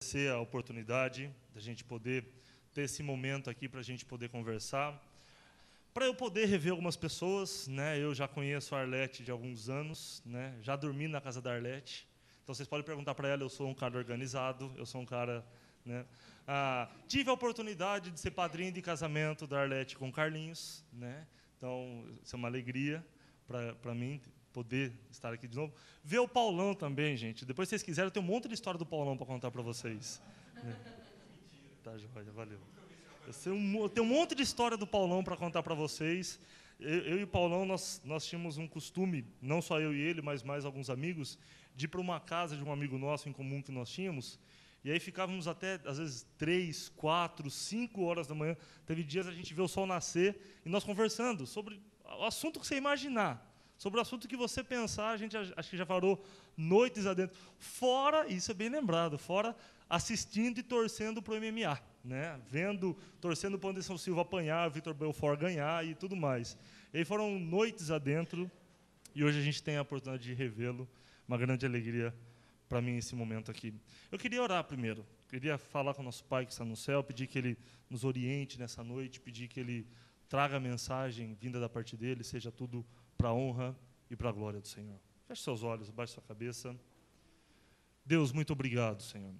Agradecer a oportunidade da gente poder ter esse momento aqui para a gente poder conversar. Para eu poder rever algumas pessoas, né? Eu já conheço a Arlete de alguns anos, né? Já dormi na casa da Arlete. Então, vocês podem perguntar para ela, eu sou um cara organizado, eu sou um cara... né? Tive a oportunidade de ser padrinho de casamento da Arlete com o Carlinhos, né? Então, isso é uma alegria para mim, poder estar aqui de novo. Ver o Paulão também, gente. Depois, se vocês quiserem, eu tenho um monte de história do Paulão para contar para vocês. Né? Tá, joia, valeu. Eu tenho um monte de história do Paulão para contar para vocês. Eu e o Paulão, nós tínhamos um costume, não só eu e ele, mas mais alguns amigos, de ir para uma casa de um amigo nosso em comum que nós tínhamos, e aí ficávamos até, às vezes, 3, 4, 5 horas da manhã. Teve dias a gente vê o sol nascer, e nós conversando sobre o assunto que você imaginar, sobre o assunto que você pensar. A gente acho que já parou noites adentro. Fora, isso é bem lembrado, fora assistindo e torcendo para o MMA. Né? Torcendo para o Anderson Silva apanhar, o Vitor Belfort ganhar e tudo mais. E aí foram noites adentro, e hoje a gente tem a oportunidade de revê-lo. Uma grande alegria para mim esse momento aqui. Eu queria orar primeiro. Queria falar com o nosso Pai que está no céu, pedir que Ele nos oriente nessa noite, pedir que Ele traga a mensagem vinda da parte dEle, seja tudo para a honra e para a glória do Senhor. Feche seus olhos, baixe sua cabeça. Deus, muito obrigado, Senhor.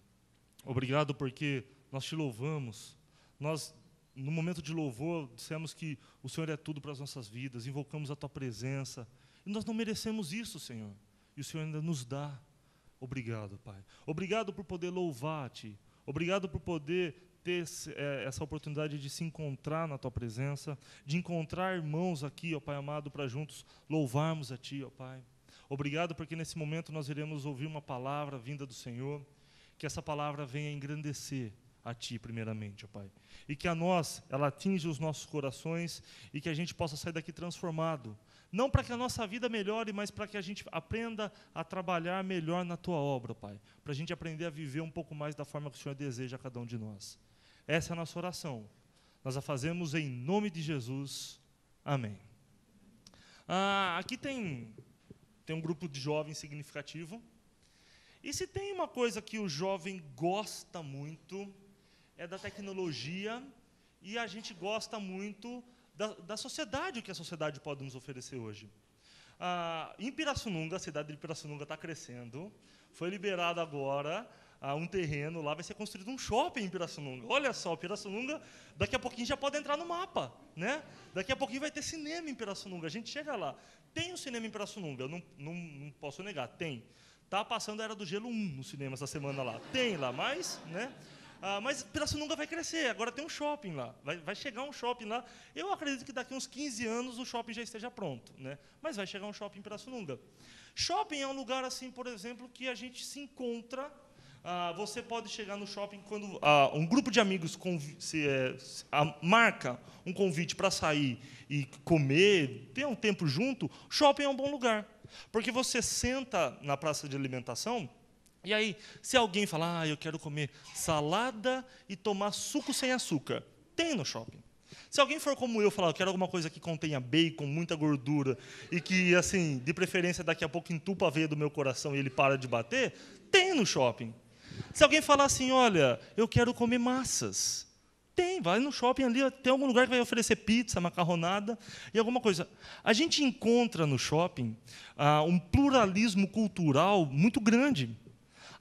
Obrigado porque nós te louvamos. Nós, no momento de louvor, dissemos que o Senhor é tudo para as nossas vidas, invocamos a Tua presença. E nós não merecemos isso, Senhor. E o Senhor ainda nos dá. Obrigado, Pai. Obrigado por poder louvar a Ti. Obrigado por poder ter essa oportunidade de se encontrar na Tua presença, de encontrar irmãos aqui, ó Pai amado, para juntos louvarmos a Ti, ó Pai. Obrigado porque nesse momento nós iremos ouvir uma palavra vinda do Senhor, que essa palavra venha engrandecer a Ti primeiramente, ó Pai. E que a nós, ela atinja os nossos corações e que a gente possa sair daqui transformado. Não para que a nossa vida melhore, mas para que a gente aprenda a trabalhar melhor na Tua obra, Pai. Para a gente aprender a viver um pouco mais da forma que o Senhor deseja a cada um de nós. Essa é a nossa oração. Nós a fazemos em nome de Jesus. Amém. Aqui tem um grupo de jovens significativo. E se tem uma coisa que o jovem gosta muito, é da tecnologia, e a gente gosta muito da sociedade, o que a sociedade pode nos oferecer hoje. Em Pirassununga, a cidade de Pirassununga está crescendo, foi liberado agora um terreno, lá vai ser construído um shopping em Pirassununga. Olha só, Pirassununga, daqui a pouquinho já pode entrar no mapa. Né? Daqui a pouquinho vai ter cinema em Pirassununga, a gente chega lá. Tem um cinema em Pirassununga, eu não posso negar, tem. Está passando a Era do Gelo 1 no cinema essa semana lá. Tem lá, mas... né? Mas Pirassununga vai crescer, agora tem um shopping lá, vai chegar um shopping lá. Eu acredito que daqui a uns 15 anos o shopping já esteja pronto, né? Mas vai chegar um shopping em Pirassununga. Shopping é um lugar, assim, por exemplo, que a gente se encontra. Você pode chegar no shopping quando um grupo de amigos marca um convite para sair e comer, ter um tempo junto. Shopping é um bom lugar, porque você senta na praça de alimentação. E aí, se alguém falar, eu quero comer salada e tomar suco sem açúcar, tem no shopping. Se alguém for como eu, falar, eu quero alguma coisa que contenha bacon, muita gordura, e que, assim, de preferência, daqui a pouco entupa a veia do meu coração e ele para de bater, tem no shopping. Se alguém falar assim, olha, eu quero comer massas, vai no shopping ali, tem algum lugar que vai oferecer pizza, macarronada e alguma coisa. A gente encontra no shopping um pluralismo cultural muito grande.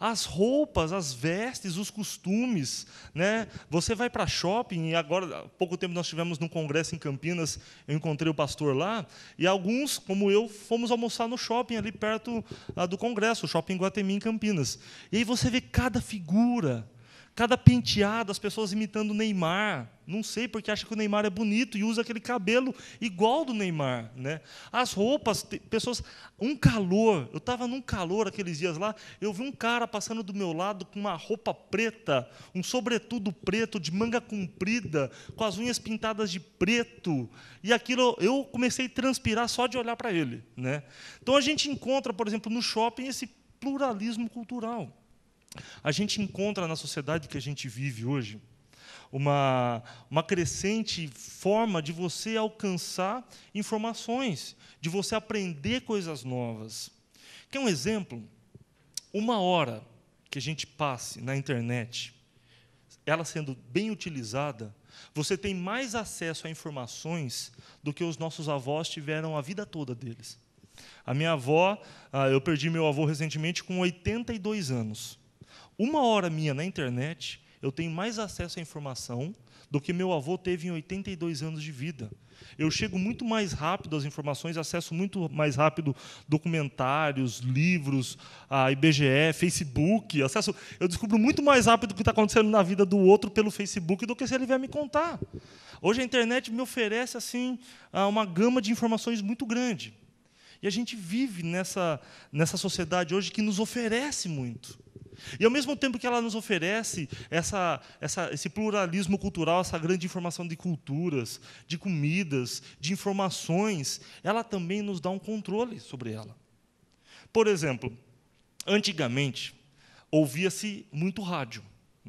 As roupas, as vestes, os costumes. Né? Você vai para shopping, e agora, há pouco tempo nós estivemos num congresso em Campinas, eu encontrei o pastor lá, e alguns, como eu, fomos almoçar no shopping, ali perto do congresso, o Shopping Guatemi, em Campinas. E aí você vê cada figura, cada penteado, as pessoas imitando o Neymar. Não sei, porque acha que o Neymar é bonito e usa aquele cabelo igual do Neymar. Né? As roupas, pessoas... Um calor. Eu estava num calor aqueles dias lá, eu vi um cara passando do meu lado com uma roupa preta, um sobretudo preto, de manga comprida, com as unhas pintadas de preto. E aquilo, eu comecei a transpirar só de olhar para ele. Né? Então, a gente encontra, por exemplo, no shopping, esse pluralismo cultural. A gente encontra na sociedade que a gente vive hoje uma crescente forma de você alcançar informações, de você aprender coisas novas. Quer um exemplo? 1 hora que a gente passe na internet, ela sendo bem utilizada, você tem mais acesso a informações do que os nossos avós tiveram a vida toda deles. A minha avó, eu perdi meu avô recentemente com 82 anos. 1 hora minha na internet, eu tenho mais acesso à informação do que meu avô teve em 82 anos de vida. Eu chego muito mais rápido às informações, acesso muito mais rápido documentários, livros, a IBGE, Facebook, eu descubro muito mais rápido o que está acontecendo na vida do outro pelo Facebook do que se ele vier me contar. Hoje a internet me oferece assim uma gama de informações muito grande. E a gente vive nessa sociedade hoje que nos oferece muito. E, ao mesmo tempo que ela nos oferece esse pluralismo cultural, essa grande informação de culturas, de comidas, de informações, ela também nos dá um controle sobre ela. Por exemplo, antigamente, ouvia-se muito rádio.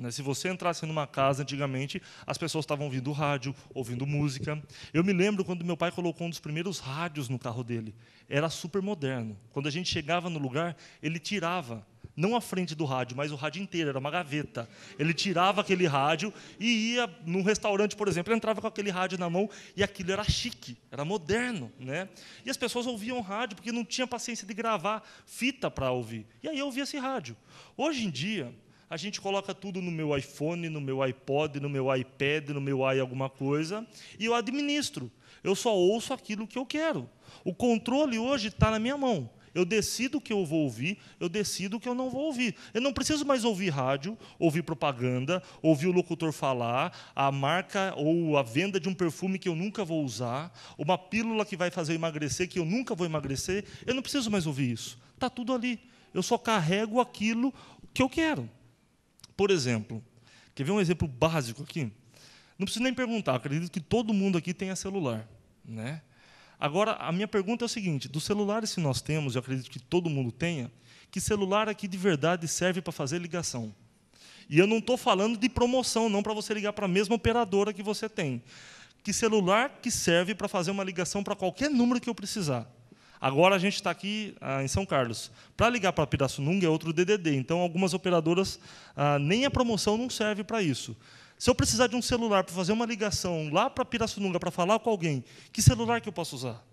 Se você entrasse numa casa, antigamente, as pessoas estavam ouvindo rádio, ouvindo música. Eu me lembro quando meu pai colocou um dos primeiros rádios no carro dele. Era super moderno. Quando a gente chegava no lugar, ele tirava, não a frente do rádio, mas o rádio inteiro, era uma gaveta. Ele tirava aquele rádio e ia num restaurante, por exemplo, ele entrava com aquele rádio na mão e aquilo era chique, era moderno, né? E as pessoas ouviam rádio porque não tinha paciência de gravar fita para ouvir. E aí eu ouvia esse rádio. Hoje em dia, a gente coloca tudo no meu iPhone, no meu iPod, no meu iPad, no meu alguma coisa, e eu administro. Eu só ouço aquilo que eu quero. O controle hoje está na minha mão. Eu decido o que eu vou ouvir, eu decido o que eu não vou ouvir. Eu não preciso mais ouvir rádio, ouvir propaganda, ouvir o locutor falar, a marca ou a venda de um perfume que eu nunca vou usar, uma pílula que vai fazer eu emagrecer, que eu nunca vou emagrecer. Eu não preciso mais ouvir isso. Está tudo ali. Eu só carrego aquilo que eu quero. Por exemplo, quer ver um exemplo básico aqui? Não preciso nem perguntar, acredito que todo mundo aqui tenha celular, né? Agora, a minha pergunta é o seguinte: dos celulares que nós temos, eu acredito que todo mundo tenha, que celular aqui de verdade serve para fazer ligação? E eu não estou falando de promoção, não, para você ligar para a mesma operadora que você tem. Que celular que serve para fazer uma ligação para qualquer número que eu precisar? Agora a gente está aqui em São Carlos. Para ligar para Pirassununga é outro DDD, então algumas operadoras, nem a promoção não serve para isso. Se eu precisar de um celular para fazer uma ligação lá para Pirassununga, para falar com alguém, que celular que eu posso usar?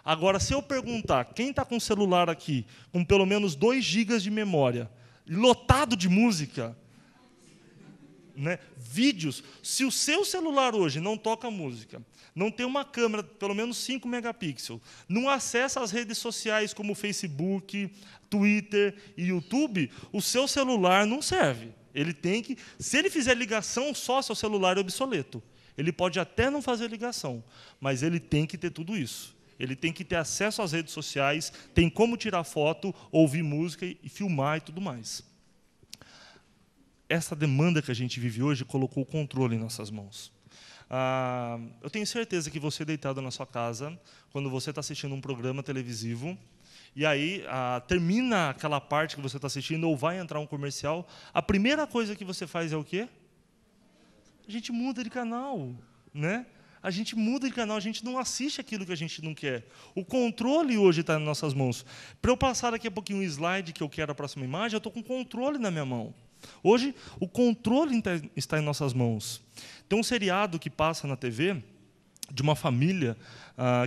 Agora, se eu perguntar, quem está com um celular aqui, com pelo menos 2 GB de memória, lotado de música, né, vídeos, se o seu celular hoje não toca música, não tem uma câmera, pelo menos 5 megapixels, não acessa as redes sociais como Facebook, Twitter e YouTube, o seu celular não serve. Ele tem que, se ele fizer ligação, só seu celular é obsoleto. Ele pode até não fazer ligação, mas ele tem que ter tudo isso. Ele tem que ter acesso às redes sociais, tem como tirar foto, ouvir música e filmar e tudo mais. Essa demanda que a gente vive hoje colocou o controle em nossas mãos. Eu tenho certeza que você, deitado na sua casa, quando você está assistindo um programa televisivo, e aí termina aquela parte que você está assistindo ou vai entrar um comercial, a primeira coisa que você faz é o quê? A gente muda de canal, né? A gente muda de canal, a gente não assiste aquilo que a gente não quer. O controle hoje está nas nossas mãos. Para eu passar daqui a pouquinho um slide que eu quero a próxima imagem, eu estou com o controle na minha mão. Hoje, o controle está em nossas mãos. Tem um seriado que passa na TV de uma família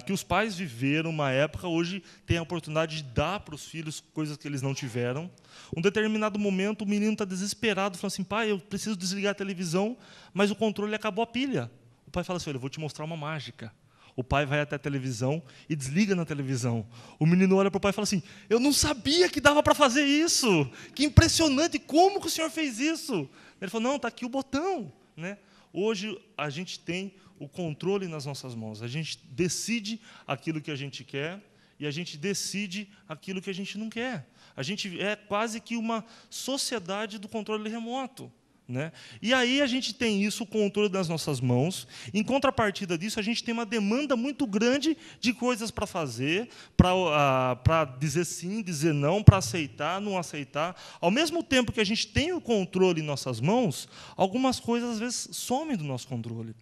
que os pais viveram uma época, hoje tem a oportunidade de dar para os filhos coisas que eles não tiveram. Um determinado momento, o menino está desesperado, falando assim: pai, eu preciso desligar a televisão, mas o controle acabou a pilha. O pai fala assim: olha, eu vou te mostrar uma mágica. O pai vai até a televisão e desliga na televisão. O menino olha para o pai e fala assim: eu não sabia que dava para fazer isso. Que impressionante, como que o senhor fez isso? Ele falou: não, está aqui o botão, né? Hoje a gente tem o controle nas nossas mãos. A gente decide aquilo que a gente quer e a gente decide aquilo que a gente não quer. A gente é quase que uma sociedade do controle remoto, né? E aí a gente tem isso, o controle das nossas mãos. Em contrapartida disso, a gente tem uma demanda muito grande de coisas para fazer, para dizer sim, dizer não, para aceitar, não aceitar. Ao mesmo tempo que a gente tem o controle em nossas mãos, algumas coisas às vezes somem do nosso controle,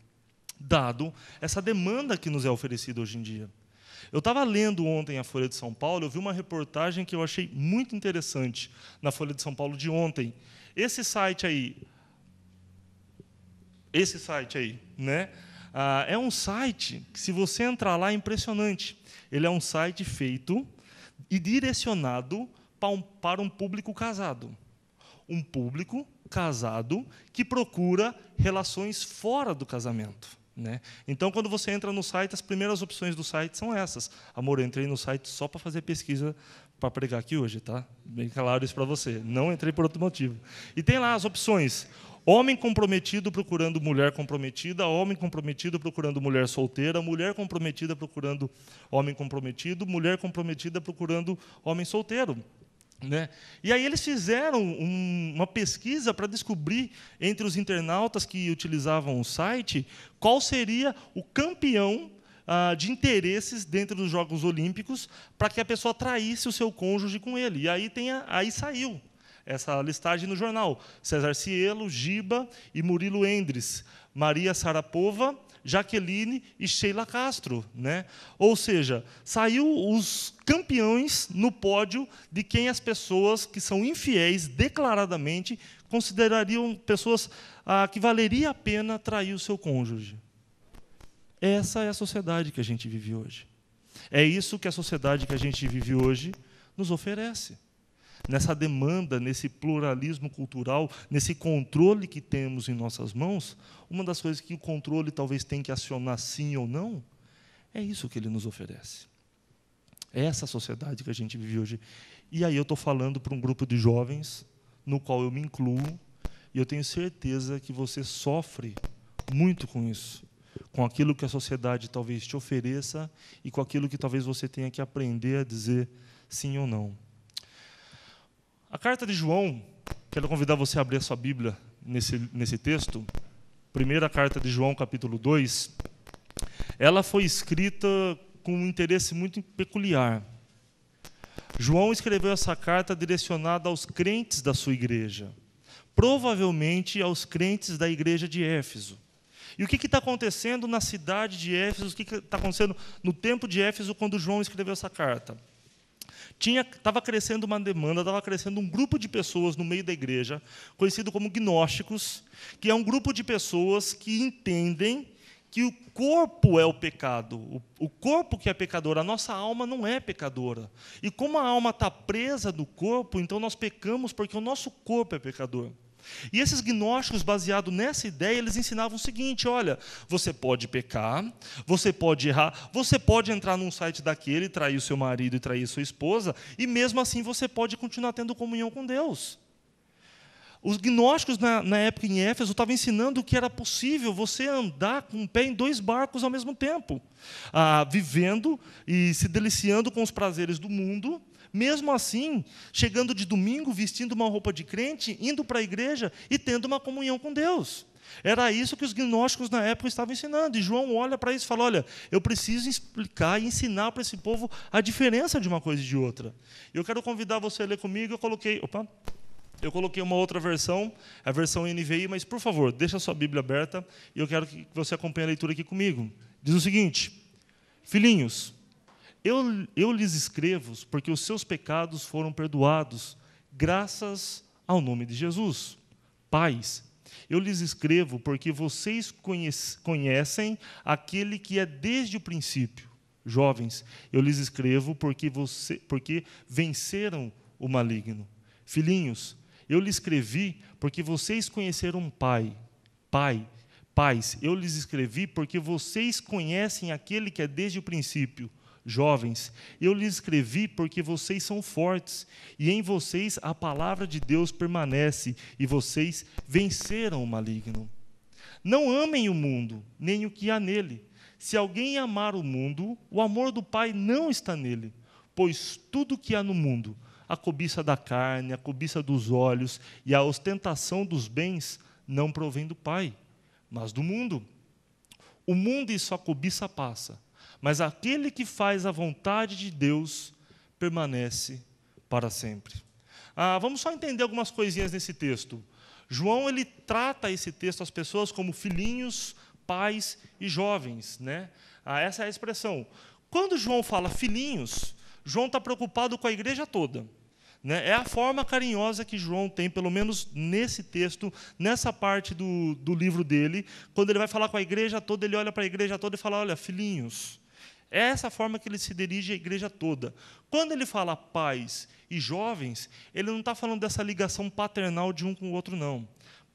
dado essa demanda que nos é oferecida hoje em dia. Eu estava lendo ontem a Folha de São Paulo, eu vi uma reportagem que eu achei muito interessante na Folha de São Paulo de ontem. Esse site aí, né? É um site que, se você entrar lá, é impressionante. Ele é um site feito e direcionado para um público casado. Um público casado que procura relações fora do casamento, né? Então, quando você entra no site, as primeiras opções do site são essas. Amor, eu entrei no site só para fazer pesquisa para pregar aqui hoje, tá? Bem claro isso para você. Não entrei por outro motivo. E tem lá as opções: homem comprometido procurando mulher comprometida, homem comprometido procurando mulher solteira, mulher comprometida procurando homem comprometido, mulher comprometida procurando homem solteiro, né? E aí eles fizeram uma pesquisa para descobrir, entre os internautas que utilizavam o site, qual seria o campeão de interesses dentro dos Jogos Olímpicos para que a pessoa atraísse o seu cônjuge com ele. E aí saiu essa listagem no jornal: César Cielo, Giba e Murilo Endres, Maria Sarapova, Jaqueline e Sheila Castro, né? Ou seja, saiu os campeões no pódio de quem as pessoas que são infiéis declaradamente considerariam pessoas que valeria a pena trair o seu cônjuge. Essa é a sociedade que a gente vive hoje. É isso que a sociedade que a gente vive hoje nos oferece. Nessa demanda, nesse pluralismo cultural, nesse controle que temos em nossas mãos, uma das coisas que o controle talvez tenha que acionar sim ou não, é isso que ele nos oferece. É essa sociedade que a gente vive hoje. E aí eu estou falando para um grupo de jovens, no qual eu me incluo, e eu tenho certeza que você sofre muito com isso, com aquilo que a sociedade talvez te ofereça e com aquilo que talvez você tenha que aprender a dizer sim ou não. A carta de João, quero convidar você a abrir a sua Bíblia nesse texto. Primeira carta de João, capítulo 2. Ela foi escrita com um interesse muito peculiar. João escreveu essa carta direcionada aos crentes da sua igreja, provavelmente aos crentes da igreja de Éfeso. E o que está acontecendo na cidade de Éfeso, o que está acontecendo no tempo de Éfeso, quando João escreveu essa carta? Estava crescendo uma demanda, estava crescendo um grupo de pessoas no meio da igreja, conhecido como gnósticos, que é um grupo de pessoas que entendem que o corpo é o pecado, o corpo que é pecador, a nossa alma não é pecadora. E como a alma está presa do corpo, então nós pecamos porque o nosso corpo é pecador. E esses gnósticos, baseados nessa ideia, eles ensinavam o seguinte: olha, você pode pecar, você pode errar, você pode entrar num site daquele, trair o seu marido e trair sua esposa, e mesmo assim você pode continuar tendo comunhão com Deus. Os gnósticos, na época em Éfeso, estavam ensinando que era possível você andar com o pé em dois barcos ao mesmo tempo, vivendo e se deliciando com os prazeres do mundo, mesmo assim, chegando de domingo, vestindo uma roupa de crente, indo para a igreja e tendo uma comunhão com Deus. Era isso que os gnósticos na época estavam ensinando. E João olha para isso e fala: olha, eu preciso explicar e ensinar para esse povo a diferença de uma coisa e de outra. Eu quero convidar você a ler comigo. Eu coloquei uma outra versão, a versão NVI, mas, por favor, deixa a sua Bíblia aberta e eu quero que você acompanhe a leitura aqui comigo. Diz o seguinte: filhinhos, eu lhes escrevo porque os seus pecados foram perdoados, graças ao nome de Jesus. Pais, eu lhes escrevo porque vocês conhecem aquele que é desde o princípio. Jovens, eu lhes escrevo porque venceram o maligno. Filhinhos, eu lhes escrevi porque vocês conheceram um Pai. Pais, eu lhes escrevi porque vocês conhecem aquele que é desde o princípio. Jovens, eu lhes escrevi porque vocês são fortes, e em vocês a palavra de Deus permanece, e vocês venceram o maligno. Não amem o mundo, nem o que há nele. Se alguém amar o mundo, o amor do Pai não está nele, pois tudo que há no mundo, a cobiça da carne, a cobiça dos olhos e a ostentação dos bens, não provém do Pai, mas do mundo. O mundo e sua cobiça passa, mas aquele que faz a vontade de Deus permanece para sempre. Vamos só entender algumas coisinhas nesse texto. João, ele trata esse texto às pessoas como filhinhos, pais e jovens, né? Essa é a expressão. Quando João fala filhinhos, João está preocupado com a igreja toda. É a forma carinhosa que João tem, pelo menos nesse texto, nessa parte do livro dele. Quando ele vai falar com a igreja toda, ele olha para a igreja toda e fala, olha, filhinhos. É essa forma que ele se dirige à igreja toda. Quando ele fala pais e jovens, ele não está falando dessa ligação paternal de um com o outro, não.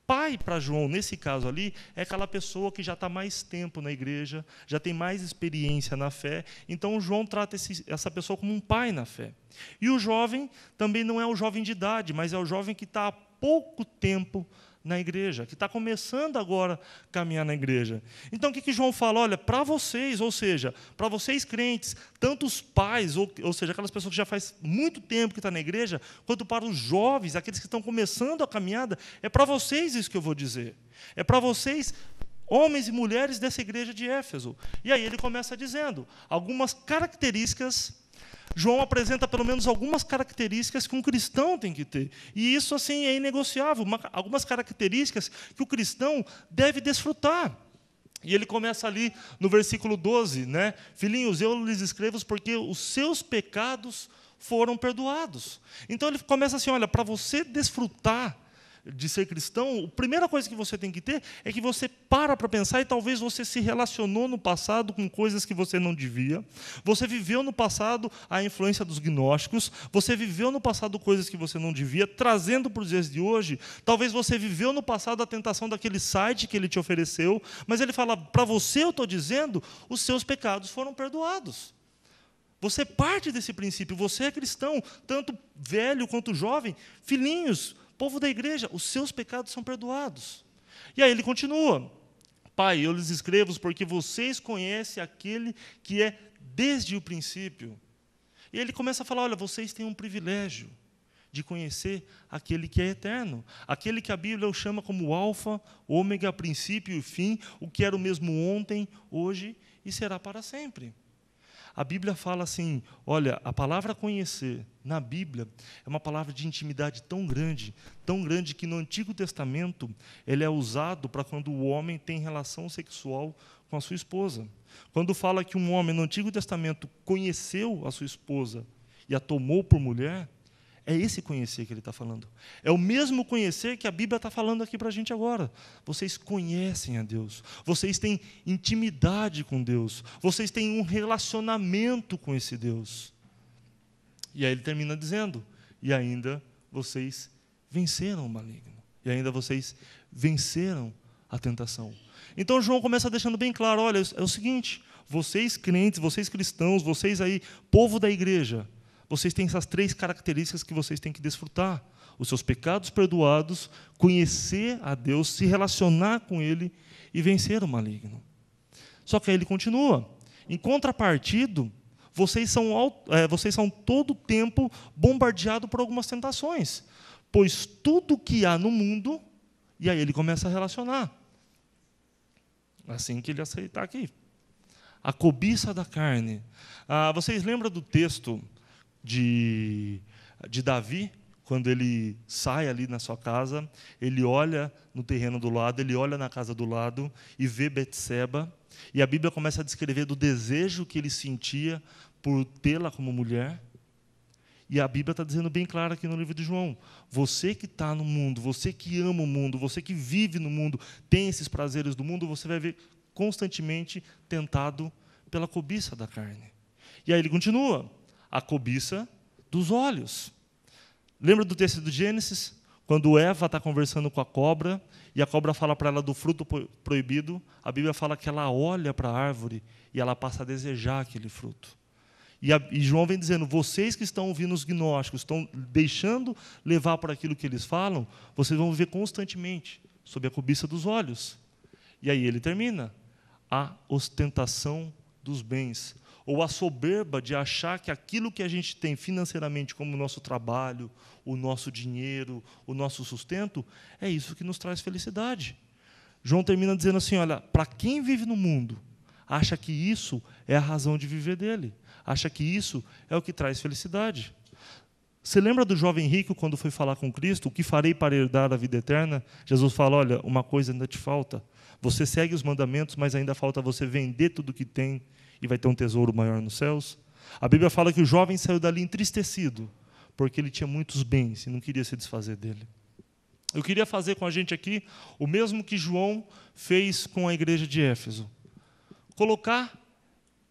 Pai, para João, nesse caso ali, é aquela pessoa que já está mais tempo na igreja, já tem mais experiência na fé. Então, João trata essa pessoa como um pai na fé. E o jovem também não é o jovem de idade, mas é o jovem que está há pouco tempo na igreja, que está começando agora a caminhar na igreja. Então, o que João fala? Olha, para vocês, ou seja, para vocês crentes, tanto os pais, ou seja, aquelas pessoas que já faz muito tempo que estão na igreja, quanto para os jovens, aqueles que estão começando a caminhada, é para vocês isso que eu vou dizer. É para vocês, homens e mulheres dessa igreja de Éfeso. E aí ele começa dizendo algumas características. João apresenta pelo menos algumas características que um cristão tem que ter. E isso, assim, é inegociável. Algumas características que o cristão deve desfrutar. E ele começa ali no versículo 12, né? Filhinhos, eu lhes escrevo porque os seus pecados foram perdoados. Então ele começa assim, olha, para você desfrutar de ser cristão, a primeira coisa que você tem que ter é que você para pensar, e talvez você se relacionou no passado com coisas que você não devia, você viveu no passado a influência dos gnósticos, você viveu no passado coisas que você não devia, trazendo para os dias de hoje, talvez você viveu no passado a tentação daquele site que ele te ofereceu, mas ele fala, para você eu estou dizendo, os seus pecados foram perdoados. Você parte desse princípio, você é cristão, tanto velho quanto jovem, filhinhos, povo da igreja, os seus pecados são perdoados. E aí ele continua, Pai, eu lhes escrevo porque vocês conhecem aquele que é desde o princípio. E ele começa a falar, olha, vocês têm um privilégio de conhecer aquele que é eterno, aquele que a Bíblia chama como o alfa, ômega, princípio e fim, o que era o mesmo ontem, hoje e será para sempre. A Bíblia fala assim, olha, a palavra conhecer, na Bíblia, é uma palavra de intimidade tão grande que no Antigo Testamento, ele é usado para quando o homem tem relação sexual com a sua esposa. Quando fala que um homem no Antigo Testamento conheceu a sua esposa e a tomou por mulher, é esse conhecer que ele está falando. É o mesmo conhecer que a Bíblia está falando aqui para a gente agora. Vocês conhecem a Deus. Vocês têm intimidade com Deus. Vocês têm um relacionamento com esse Deus. E aí ele termina dizendo, e ainda vocês venceram o maligno. E ainda vocês venceram a tentação. Então João começa deixando bem claro, olha, é o seguinte, vocês crentes, vocês cristãos, vocês aí, povo da igreja, vocês têm essas 3 características que vocês têm que desfrutar. Os seus pecados perdoados, conhecer a Deus, se relacionar com Ele e vencer o maligno. Só que aí ele continua. Em contrapartido, vocês são todo o tempo bombardeados por algumas tentações. Pois tudo que há no mundo, e aí ele começa a relacionar. Assim que ele aceitar aqui. A cobiça da carne. Vocês lembram do texto de Davi, quando ele sai ali na sua casa, ele olha no terreno do lado, ele olha na casa do lado e vê Betseba, e a Bíblia começa a descrever do desejo que ele sentia por tê-la como mulher, e a Bíblia está dizendo bem claro aqui no livro de João, você que está no mundo, você que ama o mundo, você que vive no mundo, tem esses prazeres do mundo, você vai ver constantemente tentado pela cobiça da carne. E aí ele continua, a cobiça dos olhos. Lembra do texto do Gênesis? Quando Eva está conversando com a cobra, e a cobra fala para ela do fruto proibido, a Bíblia fala que ela olha para a árvore e ela passa a desejar aquele fruto. E João vem dizendo, vocês que estão ouvindo os gnósticos, estão deixando levar por aquilo que eles falam, vocês vão viver constantemente sob a cobiça dos olhos. E aí ele termina, a ostentação dos bens, ou a soberba de achar que aquilo que a gente tem financeiramente como o nosso trabalho, o nosso dinheiro, o nosso sustento, é isso que nos traz felicidade. João termina dizendo assim, olha, para quem vive no mundo, acha que isso é a razão de viver dele, acha que isso é o que traz felicidade. Você lembra do jovem rico quando foi falar com Cristo, o que farei para herdar a vida eterna? Jesus fala, olha, uma coisa ainda te falta, você segue os mandamentos, mas ainda falta você vender tudo o que tem e vai ter um tesouro maior nos céus. A Bíblia fala que o jovem saiu dali entristecido, porque ele tinha muitos bens e não queria se desfazer dele. Eu queria fazer com a gente aqui o mesmo que João fez com a igreja de Éfeso. Colocar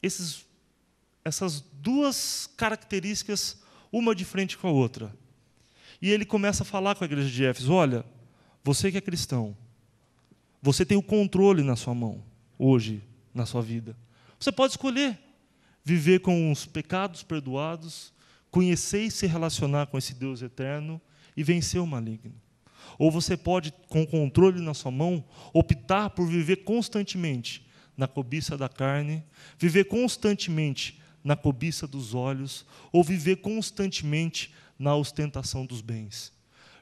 essas duas características, uma de frente com a outra. E ele começa a falar com a igreja de Éfeso: olha, você que é cristão, você tem o controle na sua mão, hoje, na sua vida. Você pode escolher viver com os pecados perdoados, conhecer e se relacionar com esse Deus eterno e vencer o maligno. Ou você pode, com o controle na sua mão, optar por viver constantemente na cobiça da carne, viver constantemente na cobiça dos olhos, ou viver constantemente na ostentação dos bens.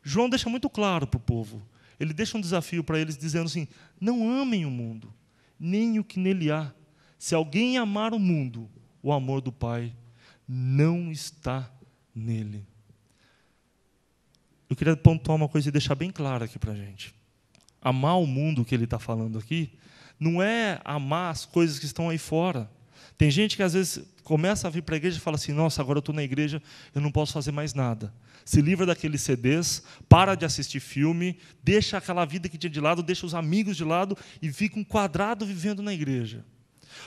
João deixa muito claro para o povo. Ele deixa um desafio para eles, dizendo assim: não amem o mundo, nem o que nele há. Se alguém amar o mundo, o amor do Pai não está nele. Eu queria pontuar uma coisa e deixar bem claro aqui para a gente. Amar o mundo que ele está falando aqui não é amar as coisas que estão aí fora. Tem gente que às vezes começa a vir para a igreja e fala assim: nossa, agora eu estou na igreja, eu não posso fazer mais nada. Se livra daqueles CDs, para de assistir filme, deixa aquela vida que tinha de lado, deixa os amigos de lado e fica um quadrado vivendo na igreja.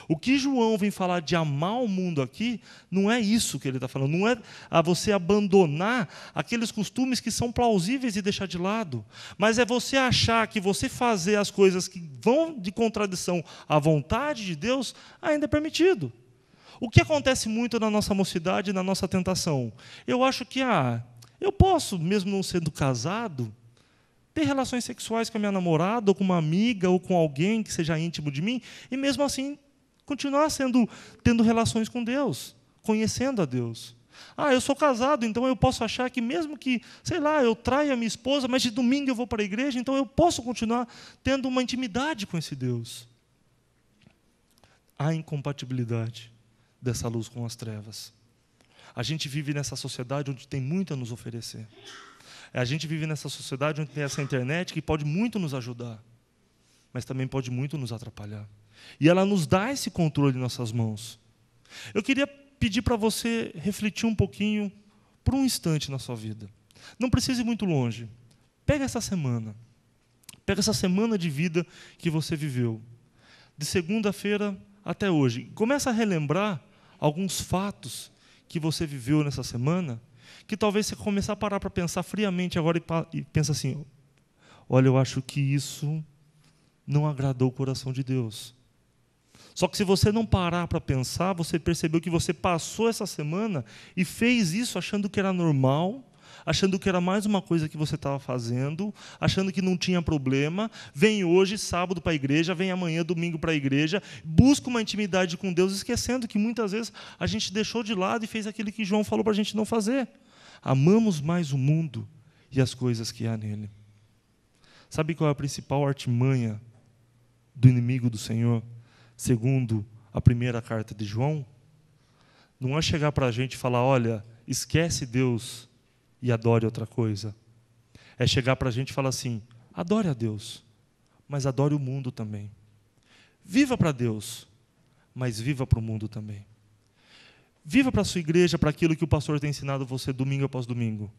O que João vem falar de amar o mundo aqui, não é isso que ele está falando. Não é a você abandonar aqueles costumes que são plausíveis e deixar de lado. Mas é você achar que você fazer as coisas que vão de contradição à vontade de Deus ainda é permitido. O que acontece muito na nossa mocidade, na nossa tentação? Eu acho que eu posso, mesmo não sendo casado, ter relações sexuais com a minha namorada, ou com uma amiga, ou com alguém que seja íntimo de mim, e mesmo assim continuar tendo relações com Deus, conhecendo a Deus. Eu sou casado, então eu posso achar que mesmo que, sei lá, eu traia a minha esposa, mas de domingo eu vou para a igreja, então eu posso continuar tendo uma intimidade com esse Deus. Há incompatibilidade dessa luz com as trevas. A gente vive nessa sociedade onde tem muito a nos oferecer. A gente vive nessa sociedade onde tem essa internet que pode muito nos ajudar, mas também pode muito nos atrapalhar. E ela nos dá esse controle em nossas mãos. Eu queria pedir para você refletir um pouquinho, por um instante na sua vida. Não precisa ir muito longe. Pega essa semana de vida que você viveu, de segunda-feira até hoje. Começa a relembrar alguns fatos que você viveu nessa semana, que talvez você começar a parar para pensar friamente agora e pensa assim: olha, eu acho que isso não agradou o coração de Deus. Só que se você não parar para pensar, você percebeu que você passou essa semana e fez isso achando que era normal, achando que era mais uma coisa que você estava fazendo, achando que não tinha problema. Vem hoje, sábado, para a igreja, vem amanhã, domingo, para a igreja, busca uma intimidade com Deus, esquecendo que muitas vezes a gente deixou de lado e fez aquilo que João falou para a gente não fazer. Amamos mais o mundo e as coisas que há nele. Sabe qual é a principal artimanha do inimigo do Senhor, segundo a primeira carta de João? Não é chegar para a gente e falar: olha, esquece Deus e adore outra coisa. É chegar para a gente e falar assim: adore a Deus, mas adore o mundo também. Viva para Deus, mas viva para o mundo também. Viva para a sua igreja, para aquilo que o pastor tem ensinado você domingo após domingo,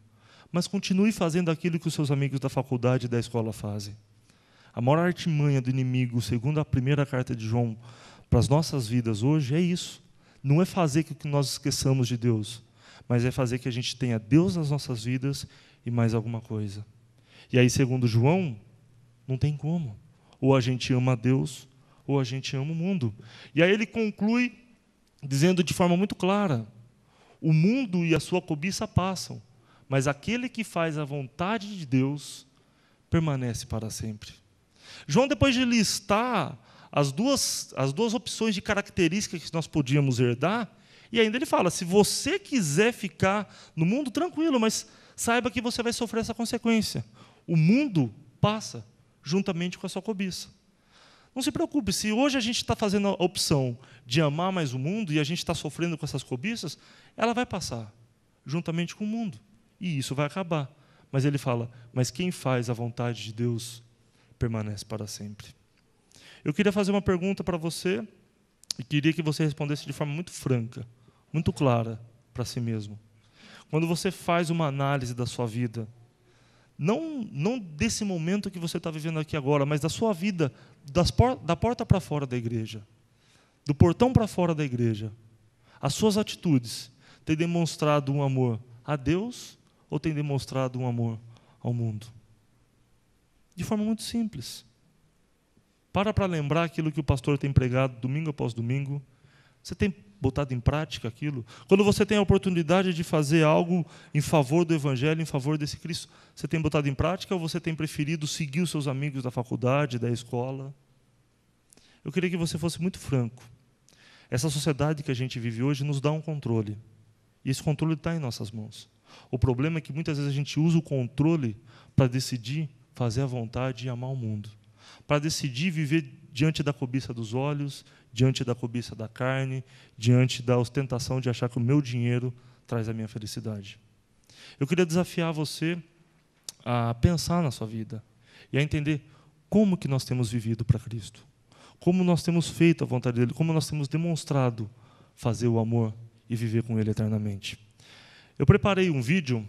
mas continue fazendo aquilo que os seus amigos da faculdade e da escola fazem. A maior artimanha do inimigo, segundo a primeira carta de João, para as nossas vidas hoje, é isso. Não é fazer com que nós esqueçamos de Deus, mas é fazer que a gente tenha Deus nas nossas vidas e mais alguma coisa. E aí, segundo João, não tem como. Ou a gente ama a Deus, ou a gente ama o mundo. E aí ele conclui dizendo de forma muito clara: o mundo e a sua cobiça passam, mas aquele que faz a vontade de Deus permanece para sempre. João, depois de listar as duas opções de características que nós podíamos herdar, e ainda ele fala: se você quiser ficar no mundo, tranquilo, mas saiba que você vai sofrer essa consequência. O mundo passa juntamente com a sua cobiça. Não se preocupe, se hoje a gente está fazendo a opção de amar mais o mundo e a gente está sofrendo com essas cobiças, ela vai passar juntamente com o mundo. E isso vai acabar. Mas ele fala: mas quem faz a vontade de Deus permanece para sempre. Eu queria fazer uma pergunta para você, E queria que você respondesse de forma muito franca, muito clara para si mesmo. Quando você faz uma análise da sua vida, não desse momento que você está vivendo aqui agora, mas da sua vida, da porta para fora da igreja, do portão para fora da igreja, as suas atitudes têm demonstrado um amor a Deus ou têm demonstrado um amor ao mundo? De forma muito simples. Para lembrar aquilo que o pastor tem pregado domingo após domingo. Você tem botado em prática aquilo? Quando você tem a oportunidade de fazer algo em favor do Evangelho, em favor desse Cristo, você tem botado em prática ou você tem preferido seguir os seus amigos da faculdade, da escola? Eu queria que você fosse muito franco. Essa sociedade que a gente vive hoje nos dá um controle. E esse controle está em nossas mãos. O problema é que muitas vezes a gente usa o controle para decidir fazer a vontade e amar o mundo. Para decidir viver diante da cobiça dos olhos, diante da cobiça da carne, diante da ostentação de achar que o meu dinheiro traz a minha felicidade. Eu queria desafiar você a pensar na sua vida e a entender como que nós temos vivido para Cristo, como nós temos feito a vontade dEle, como nós temos demonstrado fazer o amor e viver com Ele eternamente. Eu preparei um vídeo,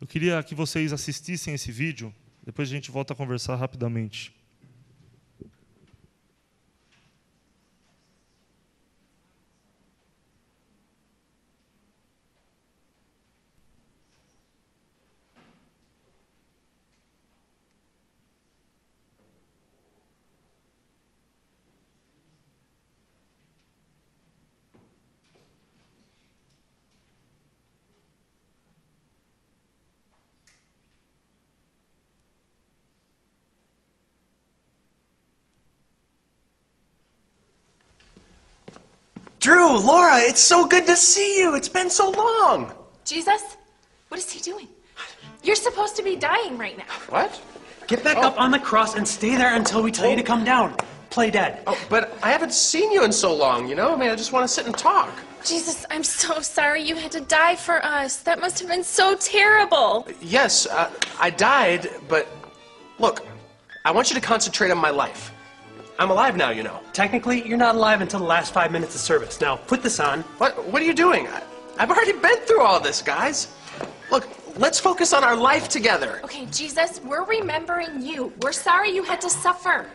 eu queria que vocês assistissem esse vídeo, depois a gente volta a conversar rapidamente. Drew, Laura, it's so good to see you. It's been so long. Jesus? What is he doing? You're supposed to be dying right now. What? Get back up on the cross and stay there until we tell you to come down. Play dead. Oh, but I haven't seen you in so long, you know? I mean, I just want to sit and talk. Jesus, I'm so sorry you had to die for us. That must have been so terrible. Yes, I died, but look, I want you to concentrate on my life. I'm alive now, you know. Technically, you're not alive until the last 5 minutes of service. Now, put this on. What are you doing? I've already been through all this, guys. Look, let's focus on our life together. Okay, Jesus, we're remembering you. We're sorry you had to suffer.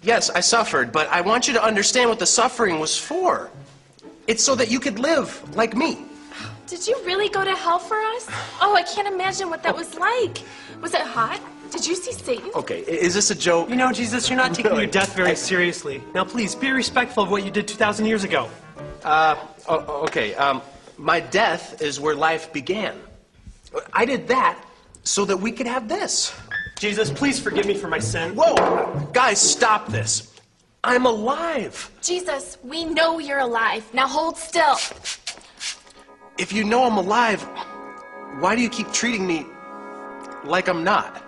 Yes, I suffered, but I want you to understand what the suffering was for. It's so that you could live like me. Did you really go to hell for us? Oh, I can't imagine what that was like. Was it hot? Did you see Satan? Okay, is this a joke? You know, Jesus, you're not taking Really? your death very seriously. Now, please, be respectful of what you did 2,000 years ago. Okay, my death is where life began. I did that so that we could have this. Jesus, please forgive me for my sin. Whoa, guys, stop this. I'm alive. Jesus, we know you're alive. Now hold still. If you know I'm alive, why do you keep treating me like I'm not?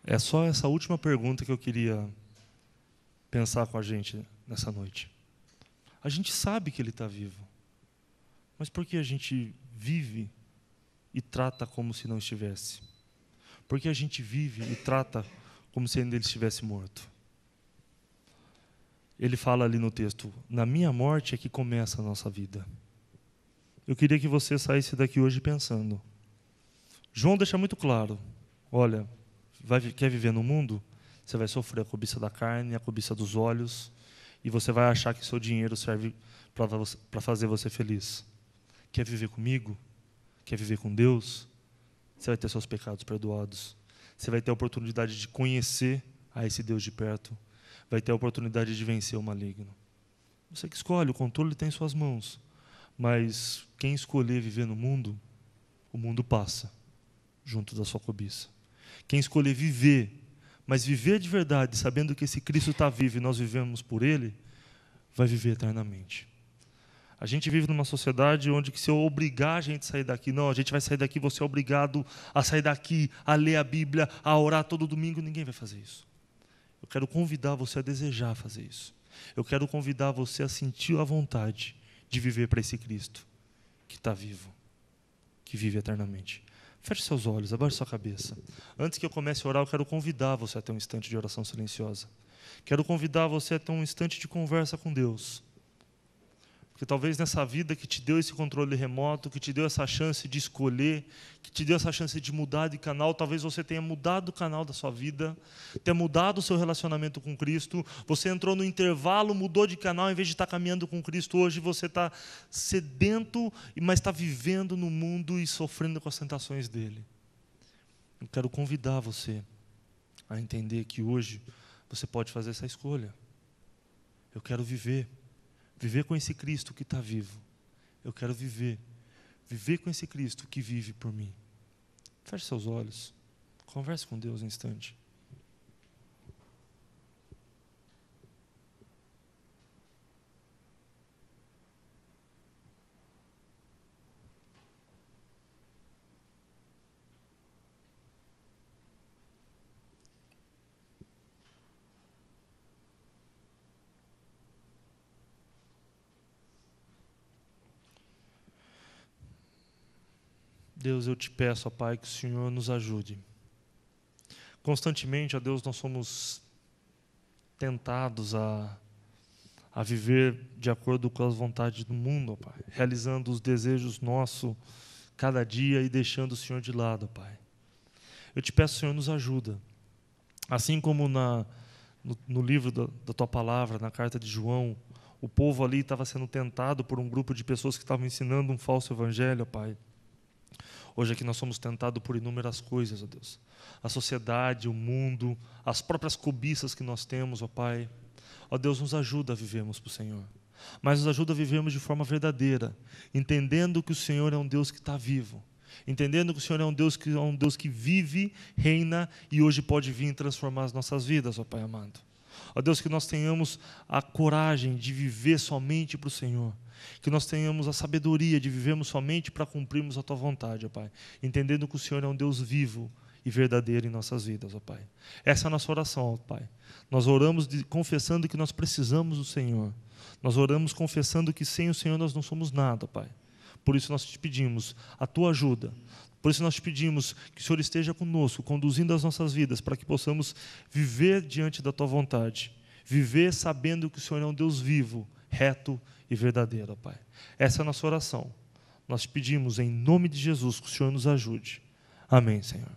É só essa última pergunta que eu queria pensar com a gente nessa noite. A gente sabe que Ele está vivo, mas por que a gente vive e trata como se não estivesse? Por que a gente vive e trata como se ainda Ele estivesse morto? Ele fala ali no texto, na minha morte é que começa a nossa vida. Eu queria que você saísse daqui hoje pensando. João deixa muito claro, olha, quer viver no mundo? Você vai sofrer a cobiça da carne, a cobiça dos olhos, e você vai achar que seu dinheiro serve para fazer você feliz. Quer viver comigo? Quer viver com Deus? Você vai ter seus pecados perdoados. Você vai ter a oportunidade de conhecer a esse Deus de perto. Vai ter a oportunidade de vencer o maligno. Você que escolhe, o controle está em suas mãos. Mas quem escolher viver no mundo, o mundo passa junto da sua cobiça. Quem escolher viver, mas viver de verdade, sabendo que esse Cristo está vivo e nós vivemos por Ele, vai viver eternamente. A gente vive numa sociedade onde que se eu obrigar a gente a sair daqui, não, a gente vai sair daqui, você é obrigado a sair daqui, a ler a Bíblia, a orar todo domingo, ninguém vai fazer isso. Eu quero convidar você a desejar fazer isso. Eu quero convidar você a sentir a vontade de viver para esse Cristo que está vivo, que vive eternamente. Feche seus olhos, abaixe sua cabeça. Antes que eu comece a orar, eu quero convidar você a ter um instante de oração silenciosa. Quero convidar você a ter um instante de conversa com Deus. Porque talvez nessa vida que te deu esse controle remoto, que te deu essa chance de escolher, que te deu essa chance de mudar de canal, talvez você tenha mudado o canal da sua vida, tenha mudado o seu relacionamento com Cristo, você entrou no intervalo, mudou de canal, em vez de estar caminhando com Cristo, hoje você está sedento, mas está vivendo no mundo e sofrendo com as tentações dele. Eu quero convidar você a entender que hoje você pode fazer essa escolha. Eu quero viver com esse Cristo que está vivo. Eu quero viver com esse Cristo que vive por mim. Feche seus olhos, converse com Deus um instante. Deus, eu te peço, ó Pai, que o Senhor nos ajude. Constantemente, ó Deus, nós somos tentados a viver de acordo com as vontades do mundo, ó Pai, realizando os desejos nossos cada dia e deixando o Senhor de lado, ó Pai. Eu te peço, Senhor, nos ajuda. Assim como no livro da Tua Palavra, na carta de João, o povo ali estava sendo tentado por um grupo de pessoas que estavam ensinando um falso evangelho, ó Pai. Hoje aqui nós somos tentados por inúmeras coisas, ó Deus. A sociedade, o mundo, as próprias cobiças que nós temos, ó Pai. Ó Deus, nos ajuda a vivermos para o Senhor. Mas nos ajuda a vivermos de forma verdadeira, entendendo que o Senhor é um Deus que está vivo. Entendendo que o Senhor é um Deus que vive, reina e hoje pode vir e transformar as nossas vidas, ó Pai amado. Ó Deus, que nós tenhamos a coragem de viver somente para o Senhor. Que nós tenhamos a sabedoria de vivermos somente para cumprirmos a Tua vontade, ó Pai. Entendendo que o Senhor é um Deus vivo e verdadeiro em nossas vidas, ó Pai. Essa é a nossa oração, ó Pai. Nós oramos confessando que nós precisamos do Senhor. Nós oramos confessando que sem o Senhor nós não somos nada, ó Pai. Por isso nós te pedimos a Tua ajuda. Por isso nós te pedimos que o Senhor esteja conosco, conduzindo as nossas vidas, para que possamos viver diante da Tua vontade. Viver sabendo que o Senhor é um Deus vivo, reto e verdadeiro, ó Pai. Essa é a nossa oração. Nós te pedimos em nome de Jesus que o Senhor nos ajude. Amém, Senhor.